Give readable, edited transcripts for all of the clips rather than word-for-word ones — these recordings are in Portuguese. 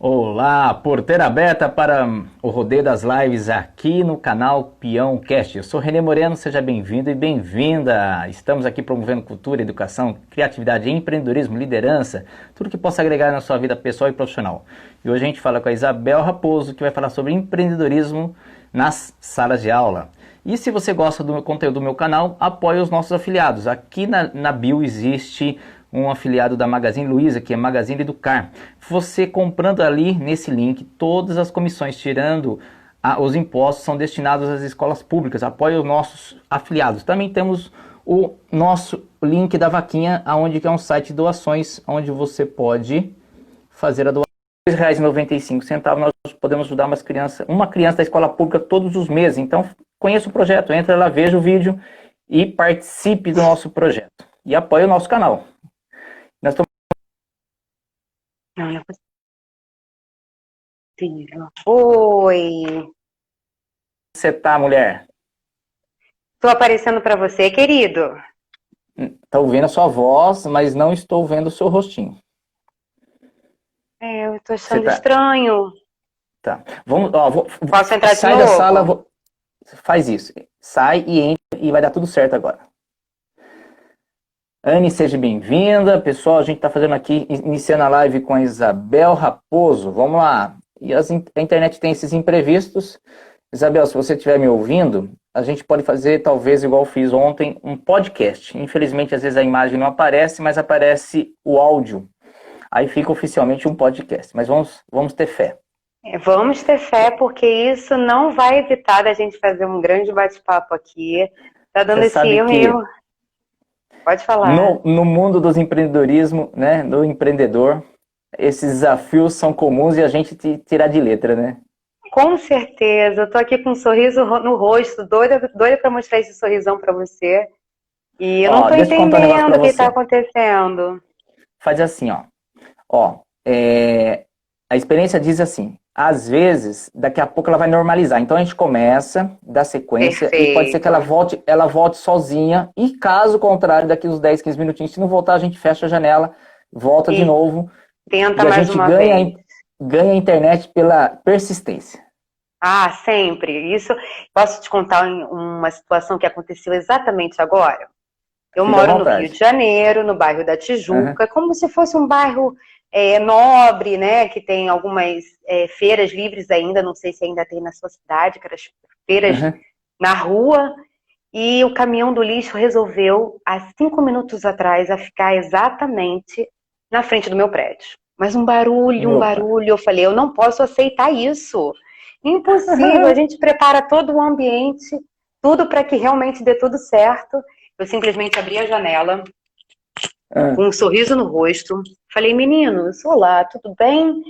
Olá, porteira aberta para o rodeio das lives aqui no canal Peão Cast. Eu sou Renê Moreno, seja bem-vindo e bem-vinda. Estamos aqui promovendo cultura, educação, criatividade, empreendedorismo, liderança, tudo que possa agregar na sua vida pessoal e profissional. E hoje a gente fala com a Isabel Raposo, que vai falar sobre empreendedorismo nas salas de aula. E se você gosta do conteúdo do meu canal, apoie os nossos afiliados. Aqui na bio existe um afiliado da Magazine Luiza, que é Magazine Educar. Você comprando ali nesse link, todas as comissões, tirando os impostos, são destinados às escolas públicas. Apoie os nossos afiliados. Também temos o nosso link da vaquinha, onde é um site de doações, onde você pode fazer a doação. R$ 2,95 nós podemos ajudar uma criança da escola pública todos os meses. Então, conheça o projeto, entra lá, veja o vídeo e participe do nosso projeto. E apoie o nosso canal. Nós estamos... Não é possível. Oi, Você tá, mulher? tô aparecendo para você, querido. Tá ouvindo a sua voz, mas não estou vendo o seu rostinho. Eu tô Você achando tá... estranho. Tá. Vamos, ó, Posso entrar de sai novo? da sala, faz isso. Sai e entra e vai dar tudo certo agora. Anne, seja bem-vinda. Pessoal, a gente está fazendo aqui, iniciando a live com a Isabel Raposo. Vamos lá. E a internet tem esses imprevistos. Isabel, se você estiver me ouvindo, a gente pode fazer, talvez, igual eu fiz ontem, um podcast. Infelizmente, às vezes a imagem não aparece, mas aparece o áudio. Aí fica oficialmente um podcast. Mas vamos ter fé. Vamos ter fé, porque isso não vai evitar da gente fazer um grande bate-papo aqui. Tá dando esse erro. Pode falar. No mundo dos empreendedorismo, né, do empreendedor, esses desafios são comuns e a gente tirar de letra, né? Com certeza. Eu tô aqui com um sorriso no rosto, doida para mostrar esse sorrisão para você. E eu não tô entendendo o que tá acontecendo. Faz assim, a experiência diz assim, às vezes, daqui a pouco ela vai normalizar. Então a gente começa, dá sequência, Perfeito. E pode ser que ela volte sozinha, e caso contrário, daqui uns 10, 15 minutinhos, se não voltar, a gente fecha a janela, volta de novo. Tenta mais uma vez. Ganha a internet pela persistência. Ah, sempre. Isso, posso te contar uma situação que aconteceu exatamente agora? Eu moro no Rio de Janeiro, no bairro da Tijuca, como se fosse um bairro nobre, né? Que tem algumas feiras livres ainda, não sei se ainda tem na sua cidade, aquelas feiras na rua. E o caminhão do lixo resolveu, há 5 minutos atrás, a ficar exatamente na frente do meu prédio. Mas um barulho. Eu falei, eu não posso aceitar isso. Impossível, a gente prepara todo o ambiente, tudo para que realmente dê tudo certo. Eu simplesmente abri a janela, com um sorriso no rosto. Falei, meninos, olá, tudo bem?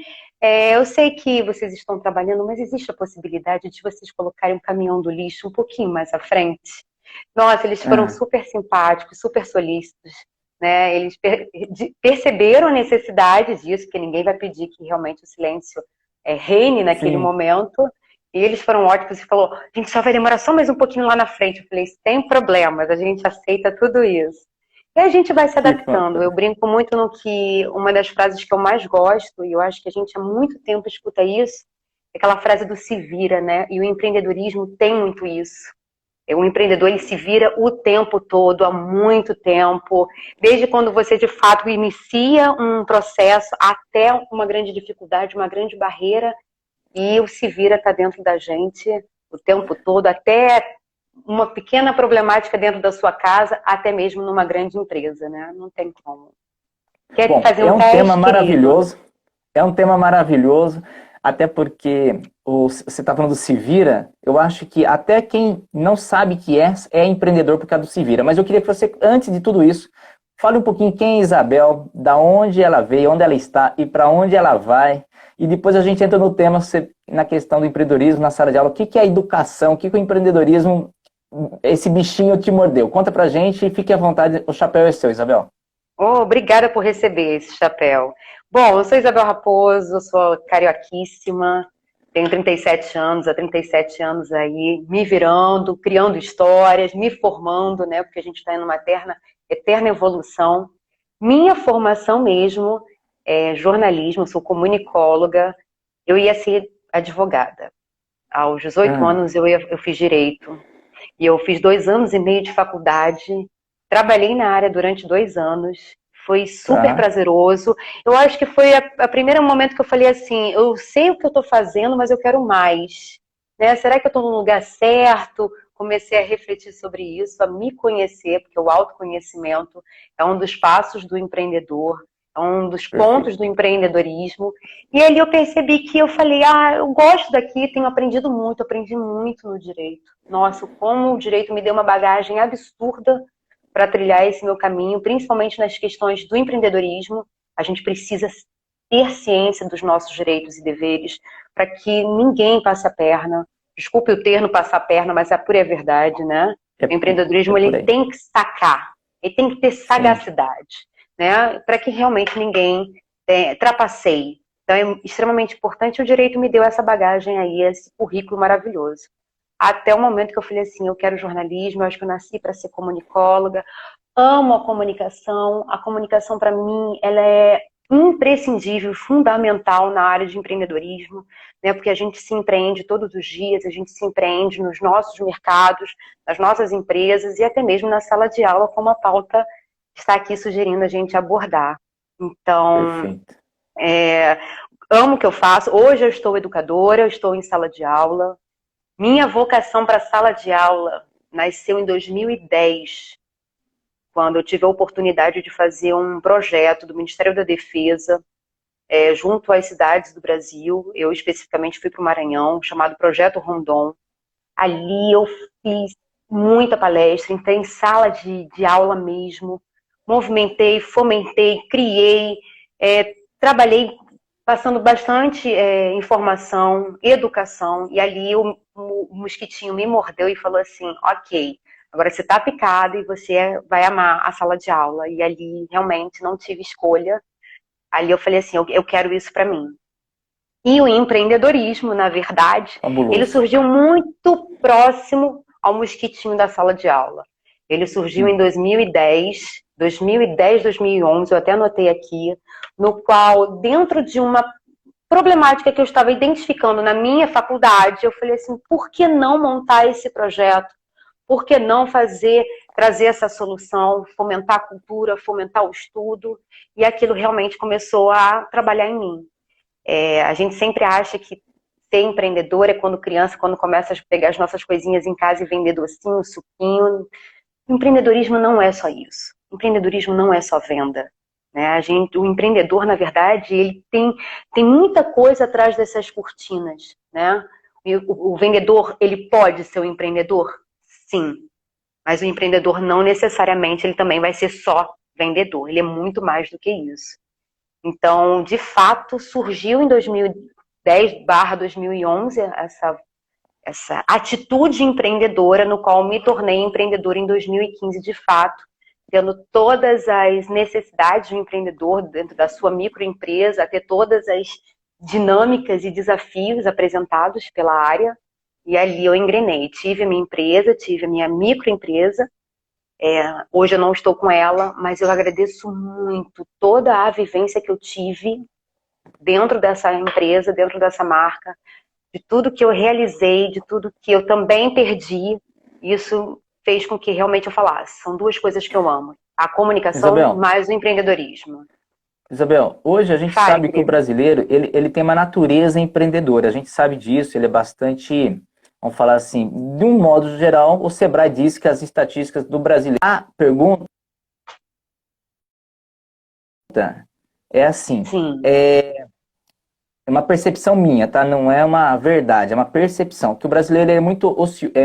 Eu sei que vocês estão trabalhando, mas existe a possibilidade de vocês colocarem um caminhão do lixo um pouquinho mais à frente? Nossa, eles foram super simpáticos, super solícitos, né? Eles perceberam a necessidade disso, que ninguém vai pedir que realmente o silêncio reine naquele momento. E eles foram ótimos e falou, a gente só vai demorar só mais um pouquinho lá na frente. Eu falei, sem problemas, a gente aceita tudo isso. E a gente vai se adaptando. Eu brinco muito no que uma das frases que eu mais gosto, e eu acho que a gente há muito tempo escuta isso, é aquela frase do se vira, né? E o empreendedorismo tem muito isso. O empreendedor, ele se vira o tempo todo, há muito tempo, desde quando você, de fato, inicia um processo até uma grande dificuldade, uma grande barreira, e o se vira está dentro da gente o tempo todo, até uma pequena problemática dentro da sua casa, até mesmo numa grande empresa, né? Não tem como. Quer fazer um teste, tema maravilhoso. É um tema maravilhoso, até porque você está falando do se vira, eu acho que até quem não sabe que é empreendedor por causa do se vira. Mas eu queria que você, antes de tudo isso, fale um pouquinho quem é Isabel, da onde ela veio, onde ela está e para onde ela vai. E depois a gente entra no tema, na questão do empreendedorismo na sala de aula. O que é a educação? O que o empreendedorismo, esse bichinho te mordeu? Conta pra gente e fique à vontade, o chapéu é seu, Isabel. Obrigada por receber esse chapéu. Bom, eu sou Isabel Raposo, sou carioquíssima, tenho 37 anos, há 37 anos aí, me virando, criando histórias, me formando, né, porque a gente está em uma eterna evolução. Minha formação mesmo jornalismo, eu sou comunicóloga, eu ia ser advogada. Aos 18 anos eu fiz direito, e eu fiz 2 anos e meio de faculdade, trabalhei na área durante 2 anos, foi super prazeroso. Eu acho que foi a primeiro momento que eu falei assim, eu sei o que eu estou fazendo, mas eu quero mais. Né? Será que eu estou no lugar certo? Comecei a refletir sobre isso, a me conhecer, porque o autoconhecimento é um dos passos do empreendedor, é um dos pontos do empreendedorismo. E ali eu percebi que eu falei, eu gosto daqui, tenho aprendido muito, aprendi muito no direito. Nossa, como o direito me deu uma bagagem absurda para trilhar esse meu caminho, principalmente nas questões do empreendedorismo. A gente precisa ter ciência dos nossos direitos e deveres para que ninguém passe a perna. Desculpe o termo passar a perna, mas a pura verdade, né? O empreendedorismo ele tem que sacar, ele tem que ter sagacidade, né? Para que realmente ninguém trapaceie. Então é extremamente importante, o direito me deu essa bagagem aí, esse currículo maravilhoso. Até o momento que eu falei assim, eu quero jornalismo, eu acho que eu nasci para ser comunicóloga, amo a comunicação para mim, ela é imprescindível, fundamental na área de empreendedorismo, né? Porque a gente se empreende todos os dias, a gente se empreende nos nossos mercados, nas nossas empresas e até mesmo na sala de aula, como a pauta está aqui sugerindo a gente abordar. Então, amo o que eu faço. Hoje eu estou educadora, eu estou em sala de aula. Minha vocação para a sala de aula nasceu em 2010, quando eu tive a oportunidade de fazer um projeto do Ministério da Defesa, junto às cidades do Brasil. Eu especificamente fui para o Maranhão, chamado Projeto Rondon. Ali eu fiz muita palestra, entrei em sala de aula mesmo, movimentei, fomentei, criei, trabalhei passando bastante informação, educação, e ali o mosquitinho me mordeu e falou assim, ok, agora você está picado e você vai amar a sala de aula. E ali realmente não tive escolha. Ali eu falei assim, eu quero isso para mim. E o empreendedorismo, na verdade, ele surgiu muito próximo ao mosquitinho da sala de aula. Ele surgiu em 2010, 2011, eu até anotei aqui, no qual, dentro de uma problemática que eu estava identificando na minha faculdade, eu falei assim, por que não montar esse projeto? Por que não trazer essa solução, fomentar a cultura, fomentar o estudo? E aquilo realmente começou a trabalhar em mim. A gente sempre acha que ser empreendedor é quando criança, quando começa a pegar as nossas coisinhas em casa e vender docinho, suquinho. Empreendedorismo não é só isso. Empreendedorismo não é só venda. Né? O empreendedor, na verdade, ele tem muita coisa atrás dessas cortinas. Né? O vendedor, ele pode ser um empreendedor? Sim. Mas o empreendedor não necessariamente, ele também vai ser só vendedor. Ele é muito mais do que isso. Então, de fato, surgiu em 2010/2011 essa atitude empreendedora, no qual me tornei empreendedora em 2015, de fato, tendo todas as necessidades do empreendedor dentro da sua microempresa, ter todas as dinâmicas e desafios apresentados pela área, e ali eu engrenei. Tive a minha empresa, tive a minha microempresa, hoje eu não estou com ela, mas eu agradeço muito toda a vivência que eu tive dentro dessa empresa, dentro dessa marca, de tudo que eu realizei, de tudo que eu também perdi. Isso fez com que realmente eu falasse. São duas coisas que eu amo. A comunicação, Isabel, mais o empreendedorismo. Isabel, hoje a gente sabe que o brasileiro ele tem uma natureza empreendedora. A gente sabe disso, ele é bastante, vamos falar assim, de um modo geral, o Sebrae diz que as estatísticas do brasileiro... A pergunta é assim, é uma percepção minha, tá? Não é uma verdade, é uma percepção. Que o brasileiro é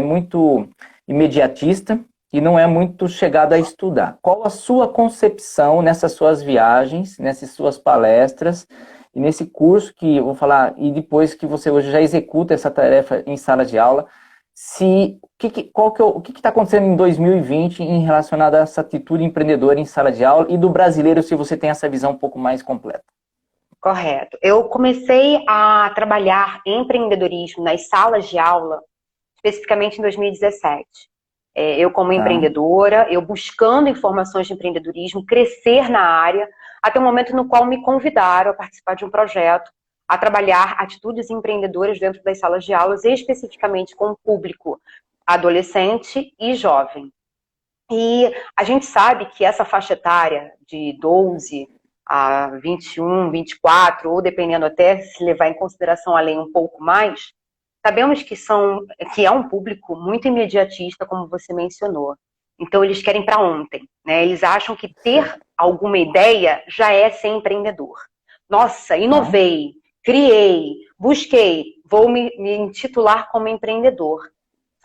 muito imediatista e não é muito chegado a estudar. Qual a sua concepção nessas suas viagens, nessas suas palestras e nesse curso que eu vou falar, e depois que você hoje já executa essa tarefa em sala de aula, o que está acontecendo em 2020 em relacionado a essa atitude empreendedora em sala de aula e do brasileiro, se você tem essa visão um pouco mais completa? Correto. Eu comecei a trabalhar em empreendedorismo nas salas de aula, especificamente em 2017. Eu como empreendedora, eu buscando informações de empreendedorismo, crescer na área, até o momento no qual me convidaram a participar de um projeto, a trabalhar atitudes empreendedoras dentro das salas de aulas, especificamente com o público adolescente e jovem. E a gente sabe que essa faixa etária de 12 a 21, 24, ou dependendo até se levar em consideração além um pouco mais, sabemos que é um público muito imediatista, como você mencionou. Então, eles querem para ontem, né? Eles acham que ter alguma ideia já é ser empreendedor. Nossa, inovei, criei, busquei, vou me intitular como empreendedor.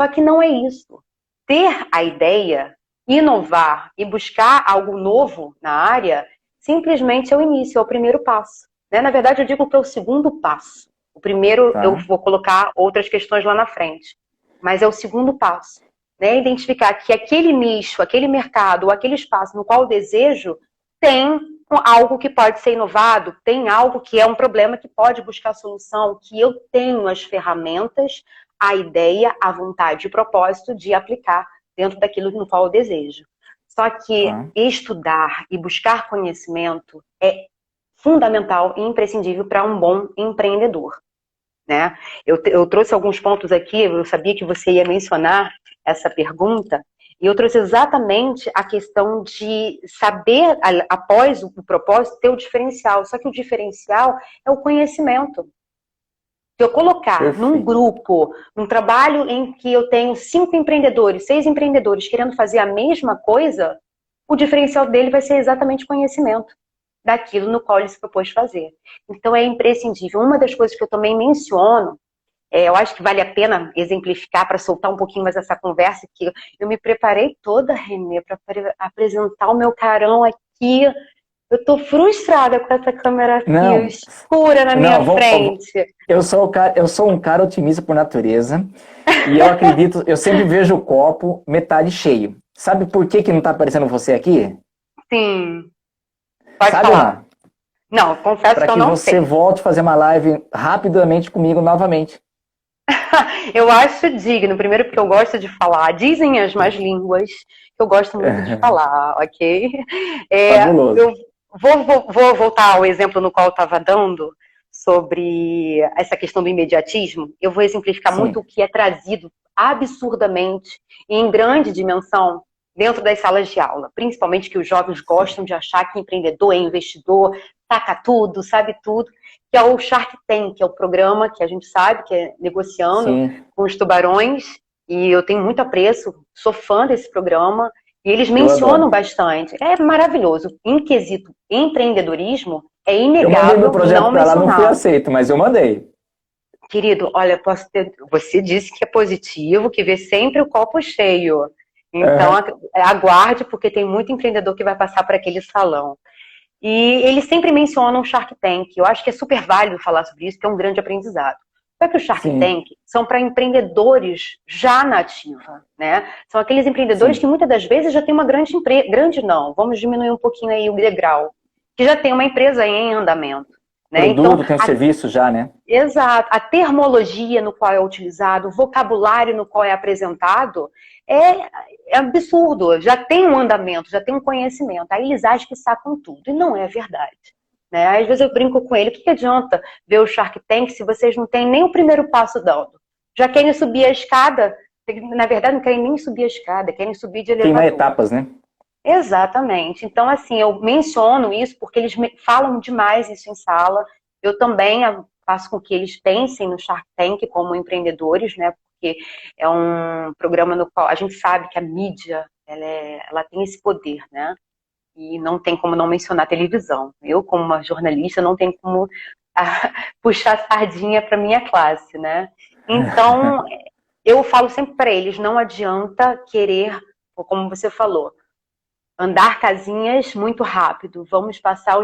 Só que não é isso. Ter a ideia, inovar e buscar algo novo na área, simplesmente é o início, é o primeiro passo. Né? Na verdade, eu digo que é o segundo passo. O primeiro, eu vou colocar outras questões lá na frente. Mas é o segundo passo. Né? Identificar que aquele nicho, aquele mercado, ou aquele espaço no qual eu desejo, tem algo que pode ser inovado, tem algo que é um problema que pode buscar solução, que eu tenho as ferramentas, a ideia, a vontade e o propósito de aplicar dentro daquilo no qual eu desejo. Só que estudar e buscar conhecimento é fundamental e imprescindível para um bom empreendedor. Né? Eu trouxe alguns pontos aqui, eu sabia que você ia mencionar essa pergunta, e eu trouxe exatamente a questão de saber, após o propósito, ter o diferencial. Só que o diferencial é o conhecimento. Se eu colocar num grupo, num trabalho em que eu tenho 5 empreendedores, 6 empreendedores querendo fazer a mesma coisa, o diferencial dele vai ser exatamente conhecimento daquilo no qual ele se propôs fazer. Então é imprescindível. Uma das coisas que eu também menciono, eu acho que vale a pena exemplificar para soltar um pouquinho mais essa conversa, que eu me preparei toda, Renê, para apresentar o meu carão aqui. Eu tô frustrada com essa câmera aqui, escura na minha frente. Eu sou um cara otimista por natureza. E eu acredito, eu sempre vejo o copo metade cheio. Sabe por que não tá aparecendo você aqui? Sim. Pode falar. Não, confesso que eu não sei. Para que você volte a fazer uma live rapidamente comigo novamente. Eu acho digno, primeiro porque eu gosto de falar. Dizem as más línguas que eu gosto muito de falar, ok? Eu vou voltar ao exemplo no qual eu estava dando sobre essa questão do imediatismo. Eu vou exemplificar muito o que é trazido absurdamente e em grande dimensão dentro das salas de aula. Principalmente que os jovens gostam de achar que empreendedor é investidor, taca tudo, sabe tudo. Que é o Shark Tank, que é o programa que a gente sabe que é negociando com os tubarões. E eu tenho muito apreço, sou fã desse programa. E eles mencionam bastante. É maravilhoso. Em quesito empreendedorismo, é inegável. Eu mandei meu projeto para lá, não fui aceito, mas eu mandei. Querido, olha, você disse que é positivo, que vê sempre o copo cheio. Então, aguarde, porque tem muito empreendedor que vai passar por aquele salão. E eles sempre mencionam o Shark Tank. Eu acho que é super válido falar sobre isso, que é um grande aprendizado. Só que o Shark Tank são para empreendedores já na ativa, né? São aqueles empreendedores que muitas das vezes já têm uma grande empresa, grande não, vamos diminuir um pouquinho aí o degrau, que já tem uma empresa em andamento. Né? Produto, então, tem um serviço já, né? Exato. A termologia no qual é utilizado, o vocabulário no qual é apresentado, é absurdo. Já tem um andamento, já tem um conhecimento. Aí eles acham que sacam tudo. E não é verdade. Né? Às vezes eu brinco com ele, o que adianta ver o Shark Tank se vocês não têm nem o primeiro passo dando? Já querem subir a escada, na verdade não querem nem subir a escada, querem subir de elevador. Tem etapas, né? Exatamente. Então, assim, eu menciono isso porque eles falam demais isso em sala. Eu também faço com que eles pensem no Shark Tank como empreendedores, né? Porque é um programa no qual a gente sabe que a mídia, ela tem esse poder, né? E não tem como não mencionar a televisão. Eu, como uma jornalista, não tenho como puxar sardinha para minha classe, né? Então, eu falo sempre para eles, não adianta querer, como você falou, andar casinhas muito rápido. Vamos passar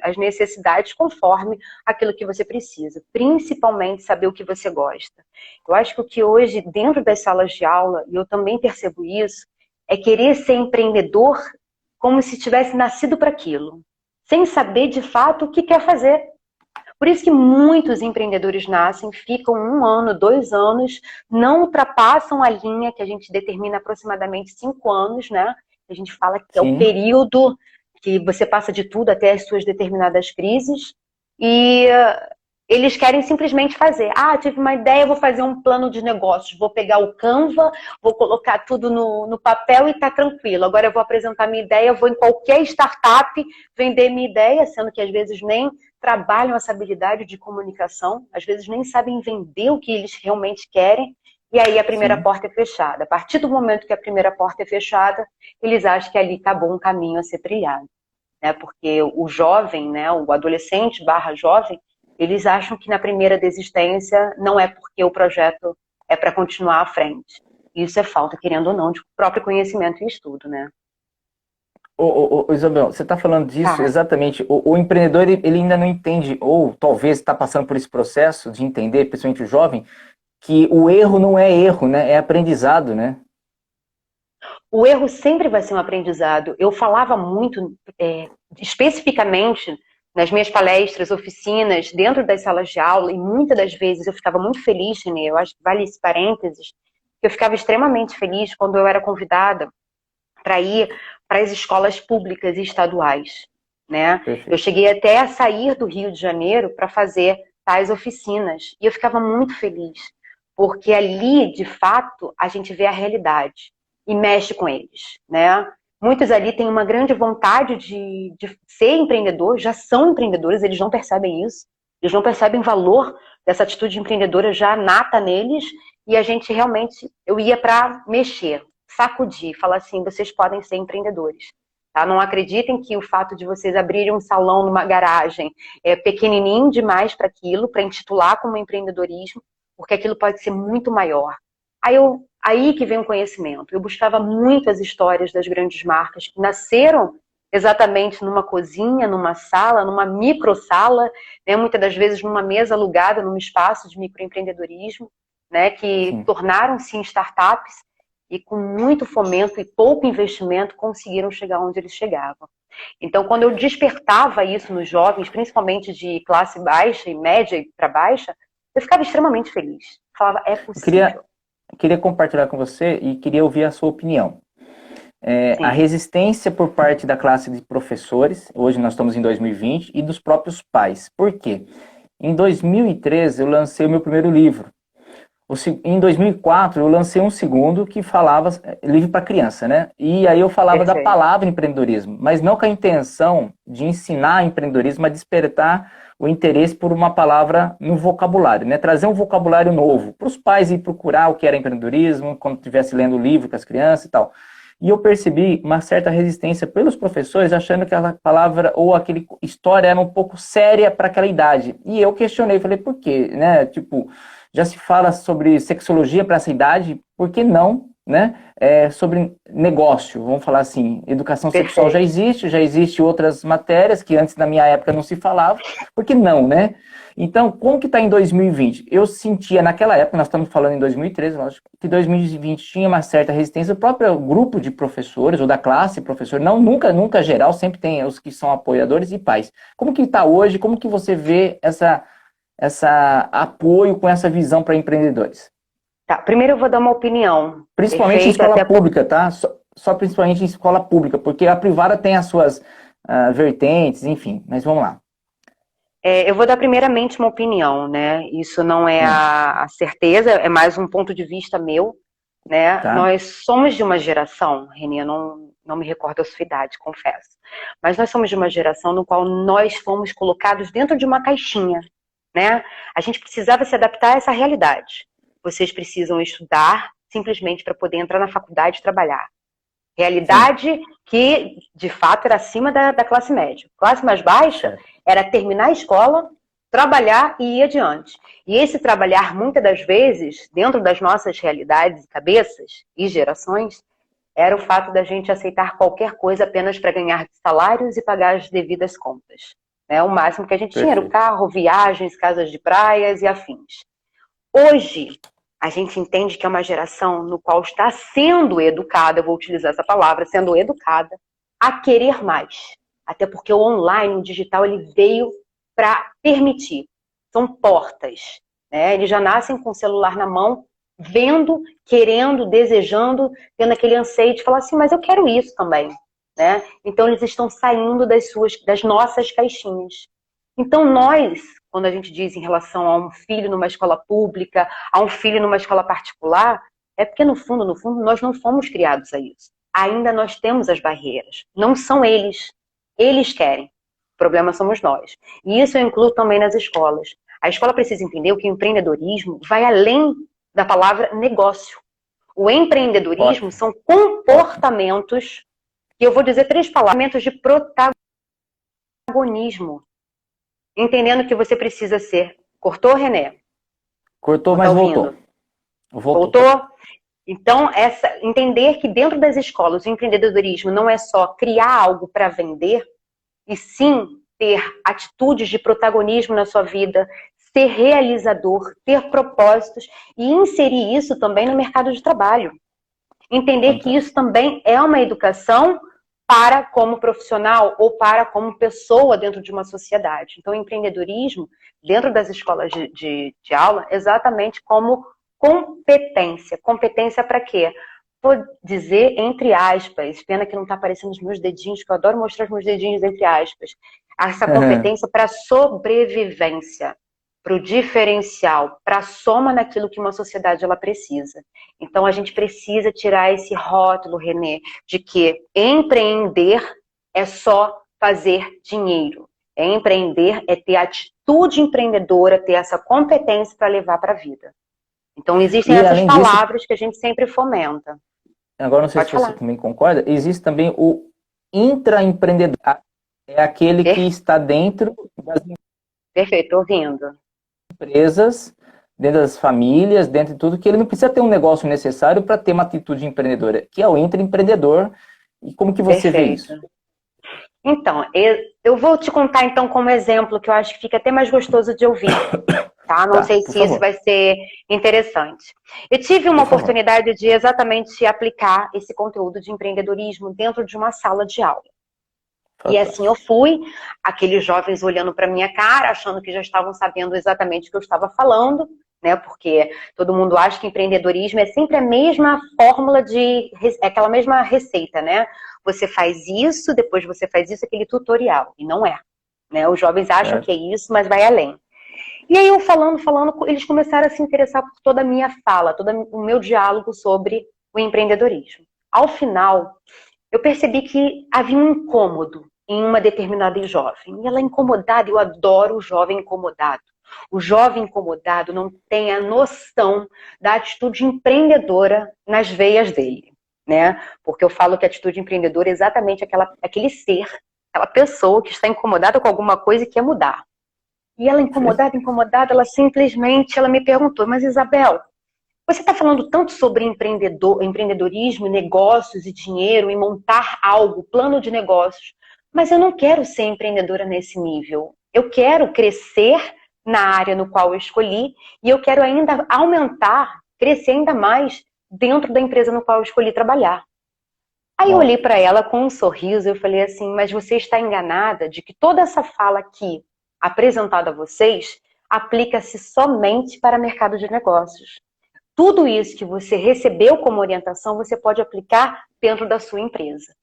as necessidades conforme aquilo que você precisa. Principalmente saber o que você gosta. Eu acho que o que hoje, dentro das salas de aula, e eu também percebo isso, é querer ser empreendedor como se tivesse nascido para aquilo. Sem saber, de fato, o que quer fazer. Por isso que muitos empreendedores nascem, ficam 1 ano, 2 anos, não ultrapassam a linha que a gente determina aproximadamente 5 anos, né? A gente fala que é o período que você passa de tudo até as suas determinadas crises, e eles querem simplesmente fazer. Ah, tive uma ideia, vou fazer um plano de negócios, vou pegar o Canva, vou colocar tudo no papel e tá tranquilo. Agora eu vou apresentar minha ideia, vou em qualquer startup vender minha ideia, sendo que às vezes nem trabalham essa habilidade de comunicação, às vezes nem sabem vender o que eles realmente querem, e aí a primeira porta é fechada. A partir do momento que a primeira porta é fechada, eles acham que ali tá bom um caminho a ser trilhado, né? Porque o jovem, né, o adolescente / jovem, eles acham que na primeira desistência não é porque o projeto é para continuar à frente. Isso é falta, querendo ou não, de próprio conhecimento e estudo, né? Isabel, você está falando disso exatamente. O empreendedor, ele ainda não entende, ou talvez está passando por esse processo de entender, principalmente o jovem, que o erro não é erro, né? É aprendizado, né? O erro sempre vai ser um aprendizado. Eu falava muito, especificamente, nas minhas palestras, oficinas, dentro das salas de aula, e muitas das vezes eu ficava muito feliz, né? Eu acho que vale esse parênteses, eu ficava extremamente feliz quando eu era convidada para ir para as escolas públicas e estaduais, né? Perfeito. Eu cheguei até a sair do Rio de Janeiro para fazer tais oficinas, e eu ficava muito feliz, porque ali, de fato, a gente vê a realidade e mexe com eles, né? Muitos ali têm uma grande vontade de ser empreendedor, já são empreendedores, eles não percebem isso, eles não percebem o valor dessa atitude empreendedora já nata neles, e a gente realmente, eu ia para mexer, sacudir, falar assim, vocês podem ser empreendedores. Tá? Não acreditem que o fato de vocês abrirem um salão numa garagem é pequenininho demais para aquilo, para intitular como empreendedorismo, porque aquilo pode ser muito maior. Aí que vem o conhecimento. Eu buscava muito as histórias das grandes marcas que nasceram exatamente numa cozinha, numa sala, numa microsala, né, muitas das vezes numa mesa alugada, num espaço de microempreendedorismo, né, que tornaram-se em startups e com muito fomento e pouco investimento conseguiram chegar onde eles chegavam. Então, quando eu despertava isso nos jovens, principalmente de classe baixa e média para baixa, eu ficava extremamente feliz. Falava, é possível. Queria compartilhar com você e queria ouvir a sua opinião. A resistência por parte da classe de professores, hoje nós estamos em 2020, e dos próprios pais. Por quê? Em 2013 eu lancei o meu primeiro livro. Em 2004 eu lancei um segundo que falava livro para criança, né? E aí eu falava da palavra empreendedorismo, mas não com a intenção de ensinar empreendedorismo, mas despertar o interesse por uma palavra no vocabulário, né? Trazer um vocabulário novo para os pais ir procurar o que era empreendedorismo, quando estivesse lendo o livro com as crianças e tal. E eu percebi uma certa resistência pelos professores, achando que aquela palavra ou aquela história era um pouco séria para aquela idade. E eu questionei, falei, por quê? Né? Tipo, já se fala sobre sexologia para essa idade, por que não, né? Sobre negócio, vamos falar assim, educação sexual já existe outras matérias que antes na minha época não se falava, por que não, né? Então, como que está em 2020? Eu sentia naquela época, nós estamos falando em 2013, lógico, que 2020 tinha uma certa resistência, o próprio grupo de professores, ou da classe professor, não, nunca geral, sempre tem os que são apoiadores e pais. Como que está hoje, como que você vê essa apoio com essa visão para empreendedores? Tá, primeiro eu vou dar uma opinião. Principalmente em escola pública, tá? Só principalmente em escola pública, porque a privada tem as suas vertentes, enfim, mas vamos lá. Eu vou dar primeiramente uma opinião, né? Isso não é a certeza, é mais um ponto de vista meu, né? Tá. Nós somos de uma geração, Renê, não me recordo a sua idade, confesso, mas nós somos de uma geração no qual nós fomos colocados dentro de uma caixinha, né? A gente precisava se adaptar a essa realidade. Vocês precisam estudar simplesmente para poder entrar na faculdade e trabalhar. Realidade que, de fato, era acima da classe média. Classe mais baixa era terminar a escola, trabalhar e ir adiante. E esse trabalhar, muitas das vezes, dentro das nossas realidades e cabeças e gerações, era o fato da gente aceitar qualquer coisa apenas para ganhar salários e pagar as devidas contas. O máximo que a gente tinha era o carro, viagens, casas de praias e afins. Hoje, a gente entende que é uma geração no qual está sendo educada, eu vou utilizar essa palavra, sendo educada, a querer mais. Até porque o online, o digital, ele veio para permitir. São portas, né? Eles já nascem com o celular na mão, vendo, querendo, desejando, tendo aquele anseio de falar assim, mas eu quero isso também. né? Então eles estão saindo das nossas caixinhas. Então nós, quando a gente diz em relação a um filho numa escola pública, a um filho numa escola particular, é porque no fundo, nós não fomos criados a isso. Ainda nós temos as barreiras. Não são eles. Eles querem. O problema somos nós. E isso eu incluo também nas escolas. A escola precisa entender que o empreendedorismo vai além da palavra negócio. O empreendedorismo são comportamentos, e eu vou dizer 3 palavras, de protagonismo. Entendendo que você precisa ser... Cortou, René? Cortou, mas voltou. Voltou? Então, entender que dentro das escolas o empreendedorismo não é só criar algo para vender, e sim ter atitudes de protagonismo na sua vida, ser realizador, ter propósitos e inserir isso também no mercado de trabalho. Entender que isso também é uma educação para como profissional ou para como pessoa dentro de uma sociedade. Então, o empreendedorismo, dentro das escolas de aula, exatamente como competência. Competência para quê? Vou dizer entre aspas, pena que não está aparecendo os meus dedinhos, que eu adoro mostrar os meus dedinhos entre aspas. Essa competência para sobrevivência, para o diferencial, para a soma naquilo que uma sociedade ela precisa. Então a gente precisa tirar esse rótulo, Renê, de que empreender é só fazer dinheiro. Empreender é ter atitude empreendedora, ter essa competência para levar para a vida. Então existem essas palavras que a gente sempre fomenta. Agora, não sei se você também concorda, existe também o intraempreendedor. É aquele que está dentro das Perfeito, ouvindo. Empresas, dentro das famílias, dentro de tudo, que ele não precisa ter um negócio necessário para ter uma atitude empreendedora, que é o intraempreendedor. E como que você vê isso? Então, eu vou te contar então como exemplo, que eu acho que fica até mais gostoso de ouvir. Tá? Não sei se isso vai ser interessante. Eu tive uma oportunidade de exatamente aplicar esse conteúdo de empreendedorismo dentro de uma sala de aula. E assim eu fui, aqueles jovens olhando para minha cara, achando que já estavam sabendo exatamente o que eu estava falando, né? Porque todo mundo acha que empreendedorismo é sempre a mesma fórmula aquela mesma receita, né? Você faz isso, depois você faz isso, aquele tutorial. E não é, né? Os jovens acham que é isso, mas vai além. E aí eu falando, eles começaram a se interessar por toda a minha fala, todo o meu diálogo sobre o empreendedorismo. Ao final, eu percebi que havia um incômodo em uma determinada jovem. E ela é incomodada, eu adoro o jovem incomodado. O jovem incomodado não tem a noção da atitude empreendedora nas veias dele, né? Porque eu falo que a atitude empreendedora é exatamente aquele ser, aquela pessoa que está incomodada com alguma coisa e quer mudar. E ela incomodada, ela simplesmente me perguntou, mas Isabel, você está falando tanto sobre empreendedorismo, negócios e dinheiro, e montar algo, plano de negócios, mas eu não quero ser empreendedora nesse nível. Eu quero crescer na área no qual eu escolhi e eu quero ainda aumentar, crescer ainda mais dentro da empresa no qual eu escolhi trabalhar. Aí eu olhei para ela com um sorriso e eu falei assim, mas você está enganada de que toda essa fala aqui apresentada a vocês aplica-se somente para mercado de negócios. Tudo isso que você recebeu como orientação, você pode aplicar dentro da sua empresa.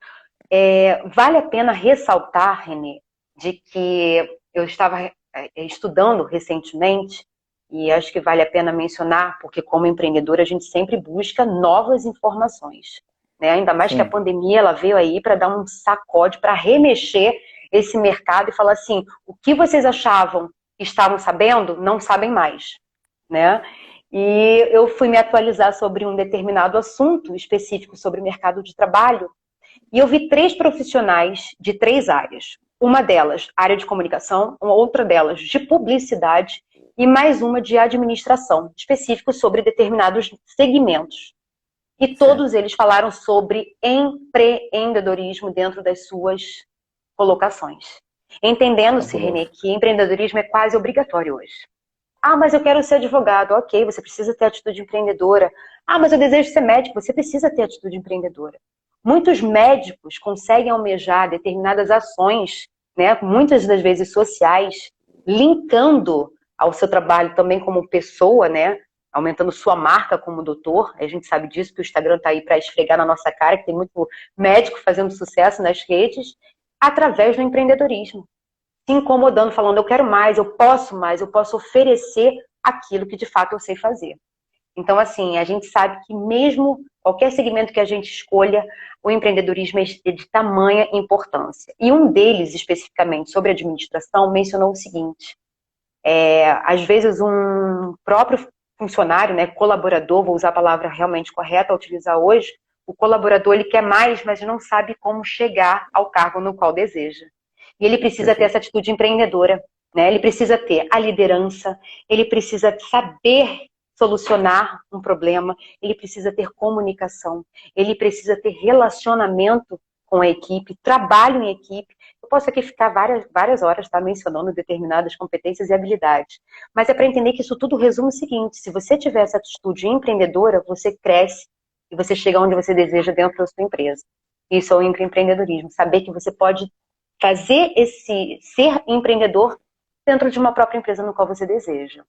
Vale a pena ressaltar, Renê, de que eu estava estudando recentemente, e acho que vale a pena mencionar, porque como empreendedora a gente sempre busca novas informações, né? Ainda mais que a pandemia ela veio aí para dar um sacode, para remexer esse mercado e falar assim, o que vocês achavam que estavam sabendo, não sabem mais, né? E eu fui me atualizar sobre um determinado assunto específico sobre o mercado de trabalho e eu vi 3 profissionais de 3 áreas. Uma delas, área de comunicação, uma outra delas de publicidade e mais uma de administração, específico sobre determinados segmentos. E todos eles falaram sobre empreendedorismo dentro das suas colocações. Entendendo-se, Renê, que empreendedorismo é quase obrigatório hoje. Ah, mas eu quero ser advogado. Ok, você precisa ter atitude empreendedora. Ah, mas eu desejo ser médico. Você precisa ter atitude empreendedora. Muitos médicos conseguem almejar determinadas ações, né, muitas das vezes sociais, linkando ao seu trabalho também como pessoa, né, aumentando sua marca como doutor. A gente sabe disso, que o Instagram está aí para esfregar na nossa cara, que tem muito médico fazendo sucesso nas redes, através do empreendedorismo. Se incomodando, falando, eu quero mais, eu posso oferecer aquilo que de fato eu sei fazer. Então, assim, a gente sabe que mesmo qualquer segmento que a gente escolha, o empreendedorismo é de tamanha importância. E um deles, especificamente, sobre administração, mencionou o seguinte, às vezes um próprio funcionário, né, colaborador, vou usar a palavra realmente correta a utilizar hoje, o colaborador ele quer mais, mas não sabe como chegar ao cargo no qual deseja. E ele precisa ter essa atitude empreendedora, né? Ele precisa ter a liderança, ele precisa saber solucionar um problema, ele precisa ter comunicação, ele precisa ter relacionamento com a equipe, trabalho em equipe. Eu posso aqui ficar várias horas mencionando determinadas competências e habilidades, mas é para entender que isso tudo resume o seguinte, se você tiver essa atitude empreendedora, você cresce e você chega onde você deseja dentro da sua empresa. Isso é o empreendedorismo, saber que você pode fazer ser empreendedor dentro de uma própria empresa no qual você deseja.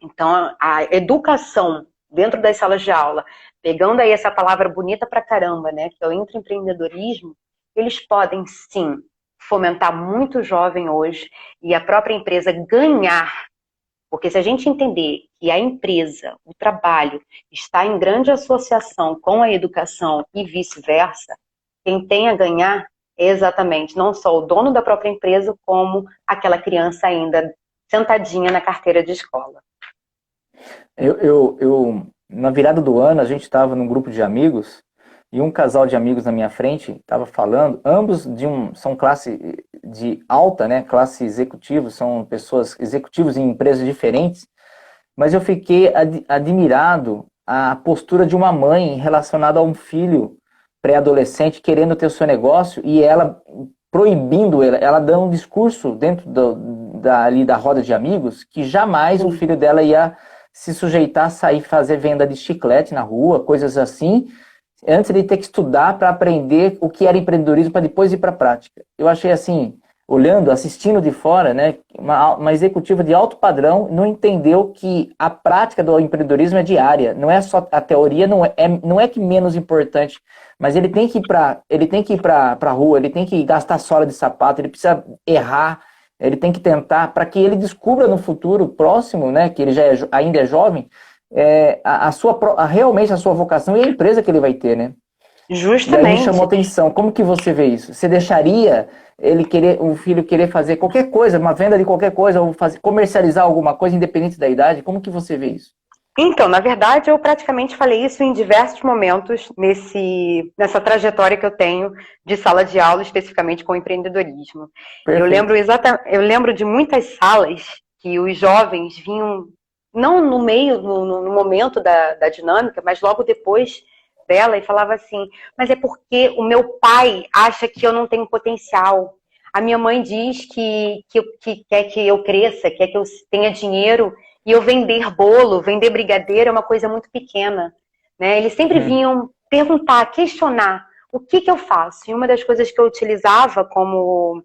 Então, a educação dentro das salas de aula, pegando aí essa palavra bonita pra caramba, né, que é o empreendedorismo, eles podem sim fomentar muito jovem hoje e a própria empresa ganhar, porque se a gente entender que a empresa, o trabalho, está em grande associação com a educação e vice-versa, quem tem a ganhar é exatamente não só o dono da própria empresa, como aquela criança ainda sentadinha na carteira de escola. Na virada do ano, a gente estava num grupo de amigos e um casal de amigos na minha frente estava falando, ambos são classe de alta, né, classe executivo, são pessoas executivos em empresas diferentes, mas eu fiquei admirado a postura de uma mãe relacionada a um filho pré-adolescente querendo ter o seu negócio e ela proibindo, ela dando um discurso dentro ali da roda de amigos que jamais o filho dela ia se sujeitar a sair fazer venda de chiclete na rua, coisas assim, antes de ter que estudar para aprender o que era empreendedorismo para depois ir para a prática. Eu achei assim, olhando, assistindo de fora, né, uma executiva de alto padrão não entendeu que a prática do empreendedorismo é diária, não é só a teoria, não é que menos importante, mas ele tem que ir para a rua, ele tem que gastar sola de sapato, ele precisa errar, ele tem que tentar para que ele descubra no futuro próximo, né, que ele ainda é jovem, realmente a sua vocação e a empresa que ele vai ter, né? Justamente. E aí me chamou a atenção. Como que você vê isso? Você deixaria o filho querer fazer qualquer coisa, uma venda de qualquer coisa, ou comercializar alguma coisa independente da idade? Como que você vê isso? Então, na verdade, eu praticamente falei isso em diversos momentos nessa trajetória que eu tenho de sala de aula, especificamente com empreendedorismo. Eu lembro de muitas salas que os jovens vinham, não no meio, no momento da dinâmica, mas logo depois dela, e falava assim, mas é porque o meu pai acha que eu não tenho potencial. A minha mãe diz que quer que eu cresça, quer que eu tenha dinheiro, e eu vender bolo, vender brigadeiro é uma coisa muito pequena, né? Eles sempre vinham perguntar, questionar, o que eu faço? E uma das coisas que eu utilizava como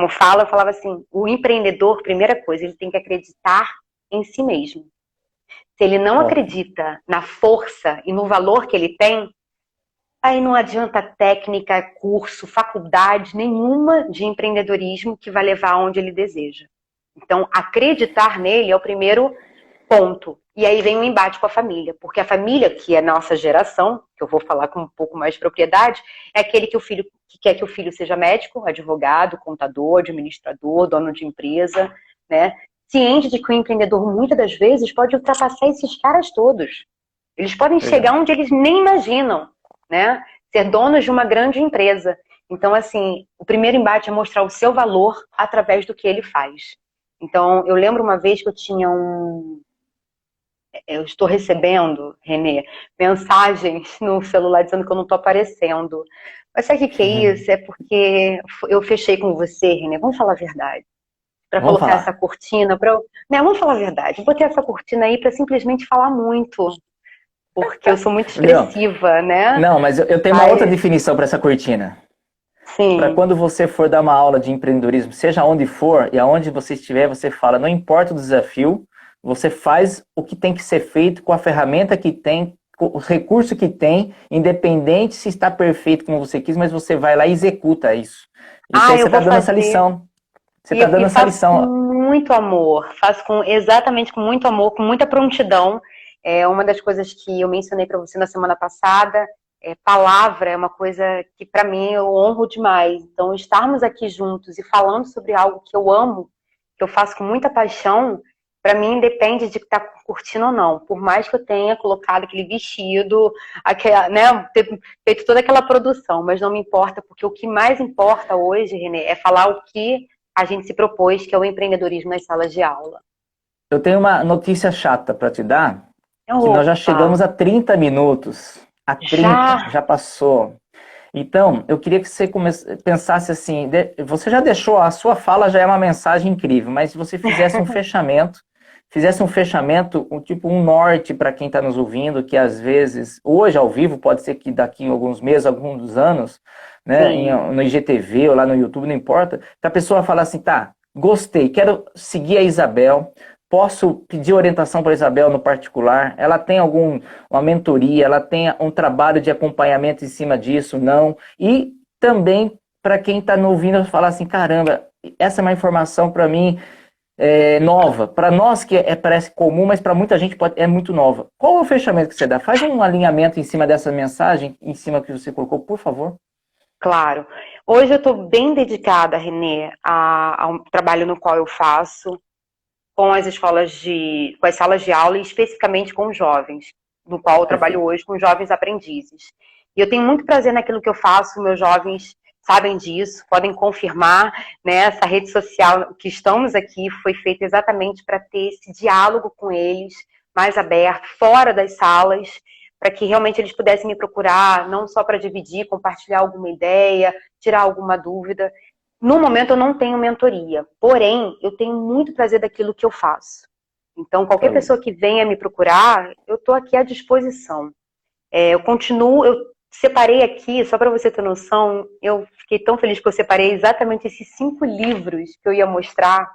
fala, eu falava assim, o empreendedor, primeira coisa, ele tem que acreditar em si mesmo. Se ele não acredita na força e no valor que ele tem, aí não adianta técnica, curso, faculdade nenhuma de empreendedorismo que vai levar aonde ele deseja. Então, acreditar nele é o primeiro ponto. E aí vem o embate com a família. Porque a família, que é a nossa geração, que eu vou falar com um pouco mais de propriedade, é aquele que quer que o filho seja médico, advogado, contador, administrador, dono de empresa, né? Ciente de que o empreendedor, muitas das vezes, pode ultrapassar esses caras todos. Eles podem chegar onde eles nem imaginam, né? Ser donos de uma grande empresa. Então, assim, o primeiro embate é mostrar o seu valor através do que ele faz. Então, eu lembro uma vez que eu tinha eu estou recebendo, Renê, mensagens no celular dizendo que eu não estou aparecendo. Mas sabe o que é isso? É porque eu fechei com você, Renê. Vamos falar a verdade. Para colocar essa cortina, vamos falar a verdade. Eu botei essa cortina aí para simplesmente falar muito. Porque eu sou muito expressiva, né? Não, mas eu tenho uma outra definição para essa cortina. Para quando você for dar uma aula de empreendedorismo, seja onde for e aonde você estiver, você fala, não importa o desafio, você faz o que tem que ser feito com a ferramenta que tem, com o recurso que tem, independente se está perfeito como você quis, mas você vai lá e executa isso. Isso aí você está dando essa lição. Você está dando essa lição. Com muito amor, faço exatamente com muito amor, com muita prontidão. Uma das coisas que eu mencionei para você na semana passada, palavra é uma coisa que para mim eu honro demais. Então, estarmos aqui juntos e falando sobre algo que eu amo, que eu faço com muita paixão, para mim independe de estar curtindo ou não. Por mais que eu tenha colocado aquele vestido, né, ter feito toda aquela produção, mas não me importa, porque o que mais importa hoje, Renê, é falar o que a gente se propôs, que é o empreendedorismo nas salas de aula. Eu tenho uma notícia chata para te dar, que nós já chegamos a 30 minutos. A 30, já passou. Então, eu queria que você pensasse assim, você já deixou, a sua fala já é uma mensagem incrível, mas se você fizesse um fechamento, tipo um norte para quem está nos ouvindo, que às vezes, hoje ao vivo, pode ser que daqui em alguns meses, alguns anos, né, no IGTV ou lá no YouTube, não importa, que a pessoa fala assim, tá, gostei, quero seguir a Isabel, posso pedir orientação para a Isabel no particular, ela tem uma mentoria, ela tem um trabalho de acompanhamento em cima disso, não, e também para quem está nos ouvindo falar assim, caramba, essa é uma informação para mim nova, para nós que parece comum, mas para muita gente é muito nova. Qual é o fechamento que você dá? Faz um alinhamento em cima dessa mensagem, em cima que você colocou, por favor. Claro. Hoje eu estou bem dedicada, Renê, ao trabalho no qual eu faço, com as com as salas de aula e especificamente com os jovens, no qual eu trabalho hoje com jovens aprendizes. E eu tenho muito prazer naquilo que eu faço, meus jovens sabem disso, podem confirmar, né? Essa rede social que estamos aqui foi feita exatamente para ter esse diálogo com eles, mais aberto, fora das salas, para que realmente eles pudessem me procurar, não só para dividir, compartilhar alguma ideia, tirar alguma dúvida. No momento eu não tenho mentoria, porém eu tenho muito prazer daquilo que eu faço. Então qualquer pessoa que venha me procurar, eu estou aqui à disposição. Eu separei aqui, só para você ter noção, eu fiquei tão feliz que eu separei exatamente esses 5 livros que eu ia mostrar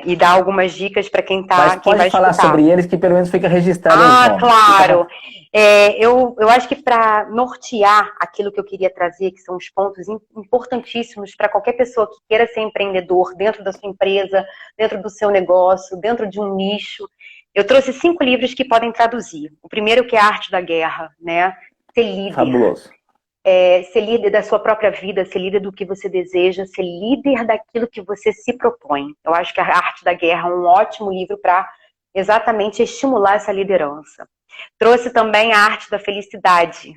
e dar algumas dicas para quem vai escutar. Pode falar sobre eles, que pelo menos fica registrado. Claro. Eu acho que para nortear aquilo que eu queria trazer, que são os pontos importantíssimos para qualquer pessoa que queira ser empreendedor dentro da sua empresa, dentro do seu negócio, dentro de um nicho, eu trouxe 5 livros que podem traduzir. O primeiro que é A Arte da Guerra, né? Ser líder. Fabuloso. Ser líder da sua própria vida, ser líder do que você deseja, ser líder daquilo que você se propõe. Eu acho que A Arte da Guerra é um ótimo livro para exatamente estimular essa liderança. Trouxe também A Arte da Felicidade.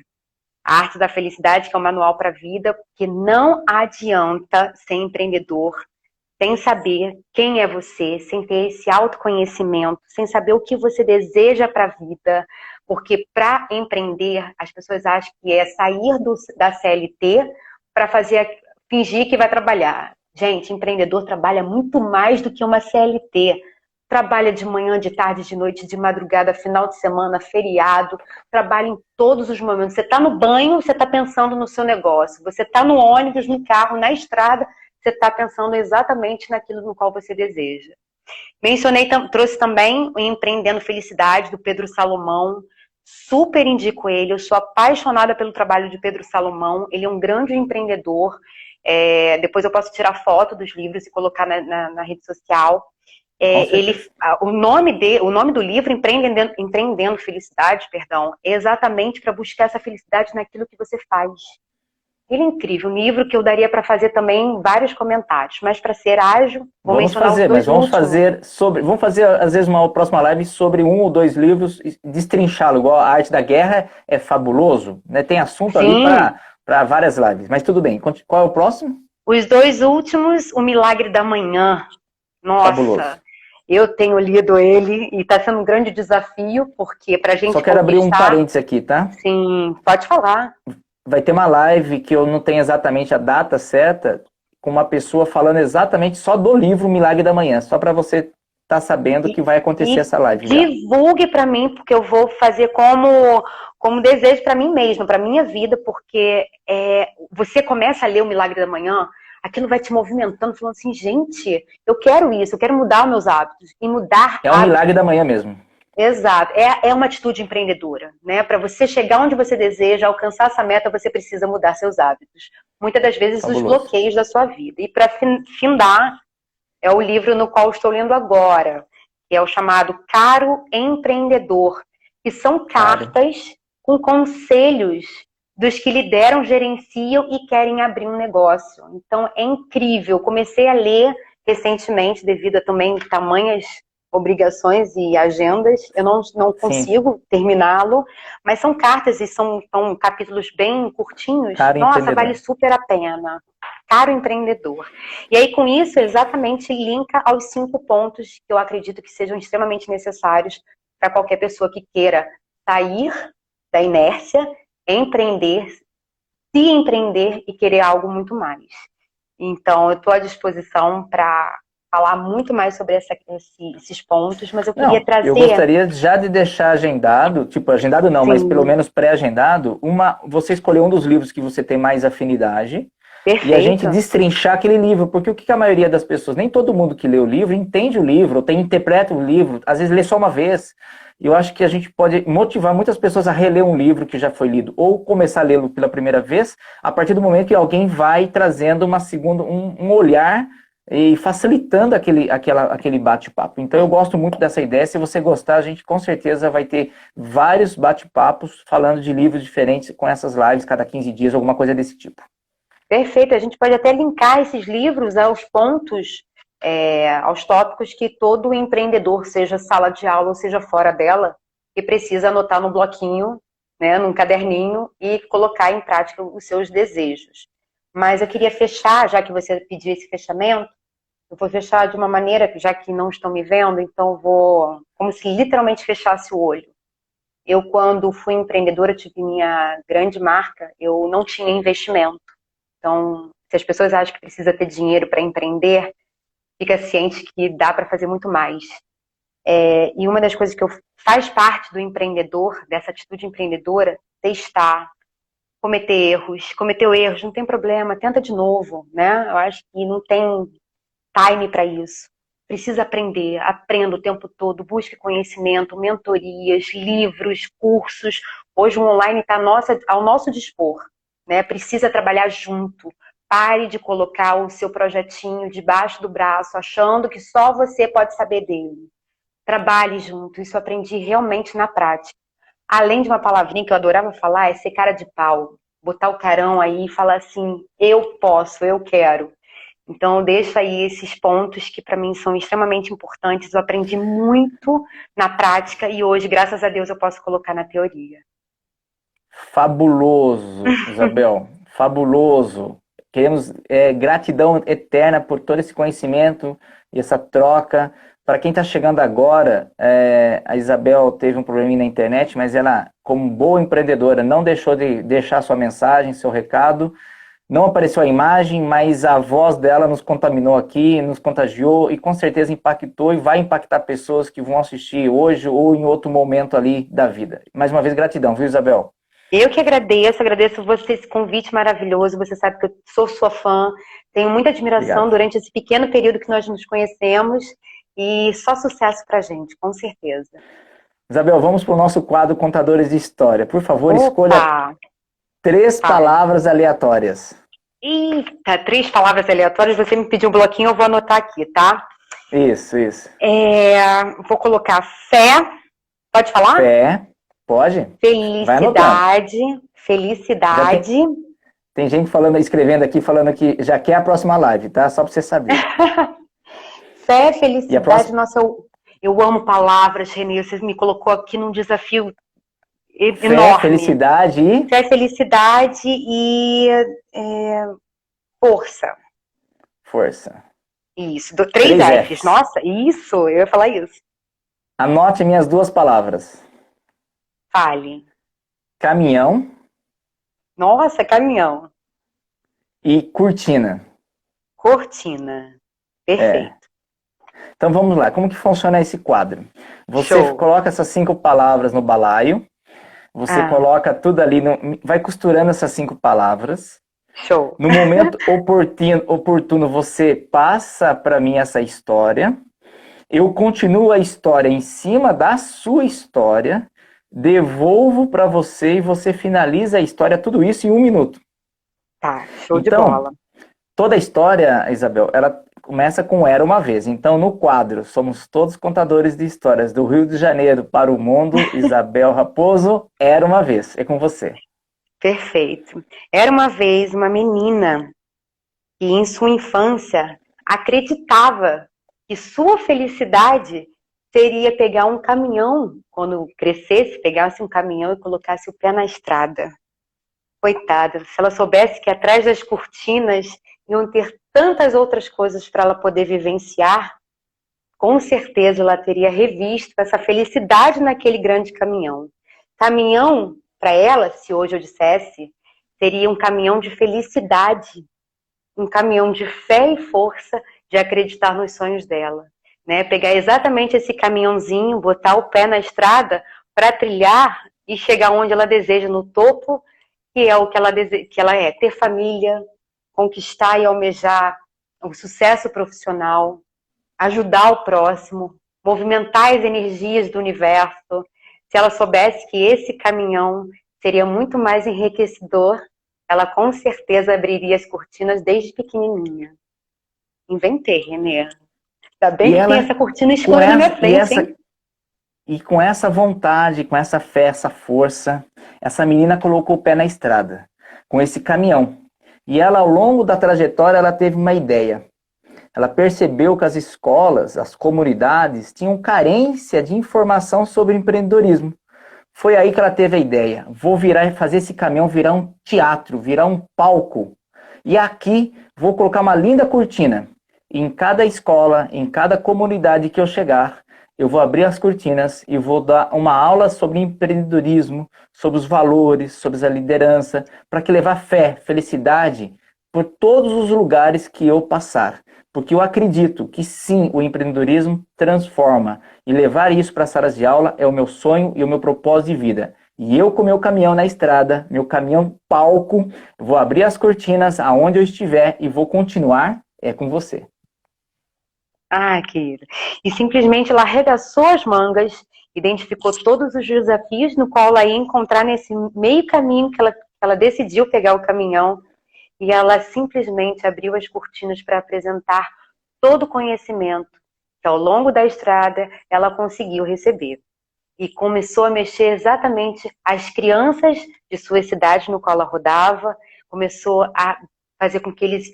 A Arte da Felicidade, que é um manual para a vida, porque não adianta ser empreendedor sem saber quem é você, sem ter esse autoconhecimento, sem saber o que você deseja para a vida, porque para empreender, as pessoas acham que é sair da CLT para fingir que vai trabalhar. Gente, empreendedor trabalha muito mais do que uma CLT. Trabalha de manhã, de tarde, de noite, de madrugada, final de semana, feriado, trabalha em todos os momentos. Você está no banho, você está pensando no seu negócio. Você está no ônibus, no carro, na estrada, você está pensando exatamente naquilo no qual você deseja. Trouxe também o Empreendendo Felicidade, do Pedro Salomão. Super indico ele, eu sou apaixonada pelo trabalho de Pedro Salomão. Ele é um grande empreendedor. Depois eu posso tirar foto dos livros e colocar na rede social. O nome do livro, Empreendendo Felicidade, é exatamente para buscar essa felicidade naquilo que você faz. Ele é incrível, um livro que eu daria para fazer também vários comentários, mas para ser ágil, vamos fazer às vezes uma próxima live sobre 1 ou 2 livros, destrinchá-lo, igual A Arte da Guerra é fabuloso, né? Tem assunto ali para várias lives, mas tudo bem. Qual é o próximo? Os 2 últimos, O Milagre da Manhã. Nossa, fabuloso. Eu tenho lido ele e está sendo um grande desafio, porque para a gente Só quero abrir um parênteses aqui, tá? Sim, pode falar. Vai ter uma live que eu não tenho exatamente a data certa, com uma pessoa falando exatamente só do livro Milagre da Manhã, só para você estar sabendo que vai acontecer essa live. Divulgue para mim, porque eu vou fazer como desejo para mim mesma, para minha vida, porque você começa a ler o Milagre da Manhã, aquilo vai te movimentando, falando assim, gente, eu quero isso, eu quero mudar os meus hábitos. E mudar É um milagre da manhã mesmo. Exato, é uma atitude empreendedora, né? Para você chegar onde você deseja, alcançar essa meta, você precisa mudar seus hábitos. Muitas das vezes os Fabuloso. bloqueios da sua vida. E para findar, é o livro no qual estou lendo agora, que é o chamado Caro Empreendedor, que são cartas com conselhos dos que lideram, gerenciam e querem abrir um negócio. Então é incrível. Comecei a ler recentemente, devido a também tamanhas obrigações e agendas, eu não consigo terminá-lo, mas são cartas e são capítulos bem curtinhos. Caro Nossa, empreendedor. vale super a pena. Caro empreendedor. E aí, com isso, exatamente linka aos 5 pontos que eu acredito que sejam extremamente necessários para qualquer pessoa que queira sair da inércia, empreender, se empreender e querer algo muito mais. Então, eu estou à disposição para falar muito mais sobre esses pontos, mas eu queria trazer... Eu gostaria já de deixar agendado, agendado não, mas pelo menos pré-agendado, você escolher um dos livros que você tem mais afinidade. Perfeito. E a gente destrinchar aquele livro, porque o que a maioria das pessoas, nem todo mundo que lê o livro entende o livro, ou interpreta o livro, às vezes lê só uma vez. E eu acho que a gente pode motivar muitas pessoas a reler um livro que já foi lido, ou começar a lê-lo pela primeira vez, a partir do momento que alguém vai trazendo um olhar e facilitando aquele bate-papo. Então eu gosto muito dessa ideia. Se você gostar, a gente com certeza vai ter vários bate-papos falando de livros diferentes com essas lives cada 15 dias, alguma coisa desse tipo. Perfeito, a gente pode até linkar esses livros aos pontos, aos tópicos que todo empreendedor, seja sala de aula ou seja fora dela, que precisa anotar no bloquinho, né, num caderninho e colocar em prática os seus desejos. Mas eu queria fechar, já que você pediu esse fechamento, eu vou fechar de uma maneira, já que não estão me vendo, então eu vou, como se literalmente fechasse o olho. Eu, quando fui empreendedora, tive minha grande marca, eu não tinha investimento. Então, se as pessoas acham que precisa ter dinheiro para empreender, fica ciente que dá para fazer muito mais. E uma das coisas que faz parte do empreendedor, dessa atitude empreendedora, testar, cometeu erros, não tem problema, tenta de novo, né? Eu acho que não tem time para isso. Precisa aprender, aprenda o tempo todo, busque conhecimento, mentorias, livros, cursos. Hoje o online está ao nosso dispor, né? Precisa trabalhar junto. Pare de colocar o seu projetinho debaixo do braço, achando que só você pode saber dele. Trabalhe junto, isso eu aprendi realmente na prática. Além de uma palavrinha que eu adorava falar, é ser cara de pau. Botar o carão aí e falar assim, eu posso, eu quero. Então, eu deixo aí esses pontos que para mim são extremamente importantes. Eu aprendi muito na prática e hoje, graças a Deus, eu posso colocar na teoria. Fabuloso, Isabel. Fabuloso. Queremos gratidão eterna por todo esse conhecimento e essa troca. Para quem está chegando agora, a Isabel teve um probleminha na internet, mas ela, como boa empreendedora, não deixou de deixar sua mensagem, seu recado. Não apareceu a imagem, mas a voz dela nos contaminou aqui, nos contagiou e com certeza impactou e vai impactar pessoas que vão assistir hoje ou em outro momento ali da vida. Mais uma vez, gratidão, viu, Isabel? Eu que agradeço você esse convite maravilhoso. Você sabe que eu sou sua fã, tenho muita admiração. Obrigado. Durante esse pequeno período que nós nos conhecemos. E só sucesso pra gente, com certeza. Isabel, vamos para o nosso quadro Contadores de História. Por favor, escolha 3 palavras aleatórias. Eita, 3 palavras aleatórias. Você me pediu um bloquinho, eu vou anotar aqui, tá? Isso. Vou colocar fé. Pode falar? Fé, pode. Felicidade. Tem gente escrevendo aqui, falando que já quer a próxima live, tá? Só para você saber. Fé, felicidade, nossa, eu amo palavras, Renê, você me colocou aqui num desafio enorme. Fé, felicidade e... Fé, felicidade e força. Força. Isso, 3 Fs. Nossa, isso, eu ia falar isso. Anote minhas 2 palavras. Fale. Caminhão. Nossa, caminhão. E cortina. Cortina. Perfeito. Então vamos lá, como que funciona esse quadro? Você coloca essas 5 palavras no balaio, você coloca tudo ali, vai costurando essas 5 palavras, Show. No momento oportuno, você passa para mim essa história. Eu continuo a história em cima da sua história, devolvo para você e você finaliza a história, tudo isso em 1 minuto. Tá, show de Então, bola. toda a história, Isabel, ela começa com Era uma Vez. Então, no quadro, somos todos contadores de histórias do Rio de Janeiro para o mundo. Isabel Raposo, Era uma Vez. É com você. Perfeito. Era uma vez uma menina que em sua infância acreditava que sua felicidade seria pegar um caminhão, quando crescesse, pegasse um caminhão e colocasse o pé na estrada. Coitada, se ela soubesse que atrás das cortinas iam ter tantas outras coisas para ela poder vivenciar, com certeza ela teria revisto essa felicidade naquele grande caminhão. Caminhão, para ela, se hoje eu dissesse, seria um caminhão de felicidade, um caminhão de fé e força de acreditar nos sonhos dela. Né? Pegar exatamente esse caminhãozinho, botar o pé na estrada para trilhar e chegar onde ela deseja, no topo, que é o que ela é, ter família, conquistar e almejar o sucesso profissional, ajudar o próximo, movimentar as energias do universo. Se ela soubesse que esse caminhão seria muito mais enriquecedor, ela com certeza abriria as cortinas desde pequenininha. Inventei, Renê. Ainda bem que tem essa cortina escura na minha frente, hein? E com essa vontade, com essa fé, essa força, essa menina colocou o pé na estrada, com esse caminhão. E ela, ao longo da trajetória, ela teve uma ideia. Ela percebeu que as escolas, as comunidades, tinham carência de informação sobre empreendedorismo. Foi aí que ela teve a ideia. Vou fazer esse caminhão virar um teatro, virar um palco. E aqui vou colocar uma linda cortina. Em cada escola, em cada comunidade que eu chegar, eu vou abrir as cortinas e vou dar uma aula sobre empreendedorismo, sobre os valores, sobre a liderança, para que levar fé, felicidade por todos os lugares que eu passar. Porque eu acredito que sim, o empreendedorismo transforma. E levar isso para as salas de aula é o meu sonho e o meu propósito de vida. E eu com meu caminhão na estrada, meu caminhão palco, vou abrir as cortinas aonde eu estiver e vou continuar com você. Ah, querida. E simplesmente ela arregaçou as mangas, identificou todos os desafios no qual ela ia encontrar nesse meio caminho que ela decidiu pegar o caminhão, e ela simplesmente abriu as cortinas para apresentar todo o conhecimento que ao longo da estrada ela conseguiu receber. E começou a mexer exatamente as crianças de sua cidade no qual ela rodava, começou a fazer com que eles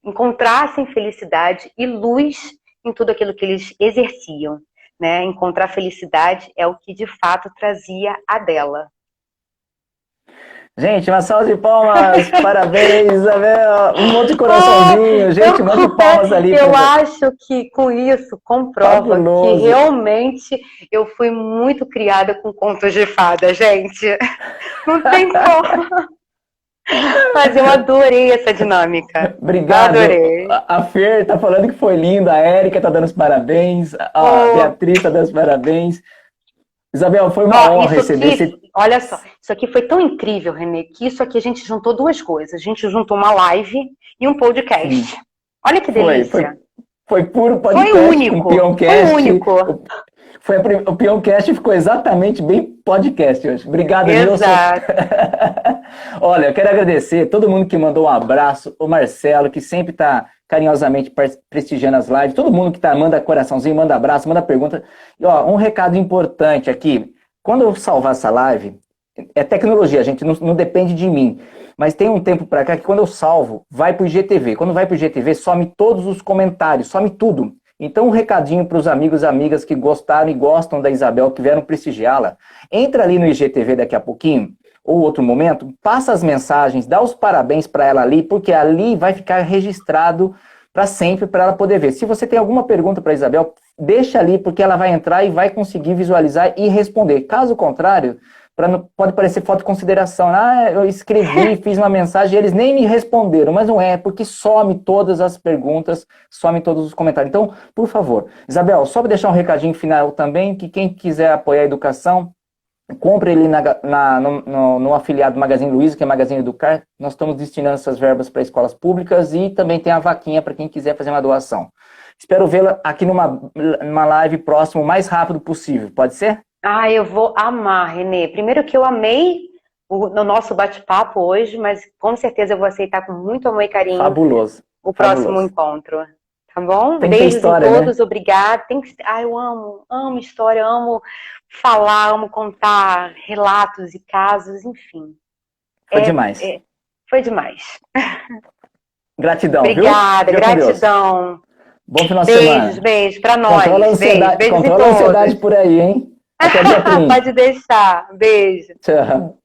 encontrassem felicidade e luz em tudo aquilo que eles exerciam. Né? Encontrar felicidade é o que de fato trazia a dela. Gente, uma salva de palmas, parabéns, Isabel, um monte de coraçãozinho, gente, um monte de palmas ali. Eu acho que com isso comprova que realmente eu fui muito criada com contos de fada, gente. Não tem como. Mas eu adorei essa dinâmica. Obrigado. Adorei. A Fer tá falando que foi linda, a Érica tá dando os parabéns, a Beatriz tá dando os parabéns. Isabel, foi uma honra receber esse... Olha só, isso aqui foi tão incrível, Renê, que isso aqui a gente juntou duas coisas. A gente juntou uma live e um podcast. Sim. Olha que delícia. Foi puro podcast. Foi único. Com Peãocast. Foi único. O Peãocast ficou exatamente bem podcast hoje. Obrigado, Exato. Olha, eu quero agradecer todo mundo que mandou um abraço, o Marcelo, que sempre está carinhosamente prestigiando as lives, todo mundo que manda coraçãozinho, manda abraço, manda pergunta. E ó, um recado importante aqui, quando eu salvar essa live, é tecnologia, gente, não depende de mim, mas tem um tempo para cá que quando eu salvo, vai para o IGTV. Quando vai para o IGTV, some todos os comentários, some tudo. Então, um recadinho para os amigos e amigas que gostaram e gostam da Isabel, que vieram prestigiá-la. Entra ali no IGTV daqui a pouquinho, ou outro momento, passa as mensagens, dá os parabéns para ela ali, porque ali vai ficar registrado para sempre, para ela poder ver. Se você tem alguma pergunta para a Isabel, deixa ali, porque ela vai entrar e vai conseguir visualizar e responder. Caso contrário, pode parecer falta de consideração. Ah, eu escrevi, fiz uma mensagem e eles nem me responderam. Mas não é, porque some todas as perguntas, some todos os comentários. Então, por favor, Isabel, só para deixar um recadinho final também, que quem quiser apoiar a educação, compre ele no afiliado Magazine Luiza, que é Magazine Educar. Nós estamos destinando essas verbas para escolas públicas e também tem a vaquinha para quem quiser fazer uma doação. Espero vê-la aqui numa live próxima o mais rápido possível. Pode ser? Ah, eu vou amar, Renê. Primeiro que eu amei no nosso bate-papo hoje, mas com certeza eu vou aceitar com muito amor e carinho Fabuloso. o próximo encontro. Tá bom? Tem que ter Beijos história, em todos, né? Obrigada. Eu amo história, amo falar, amo contar relatos e casos, enfim. Foi demais. Foi demais. Gratidão, Obrigada, viu? gratidão. Bom final de semana. Beijos pra nós. Controla a ansiedade por aí, hein? Até dia 30. Pode deixar. Beijo. Tchau.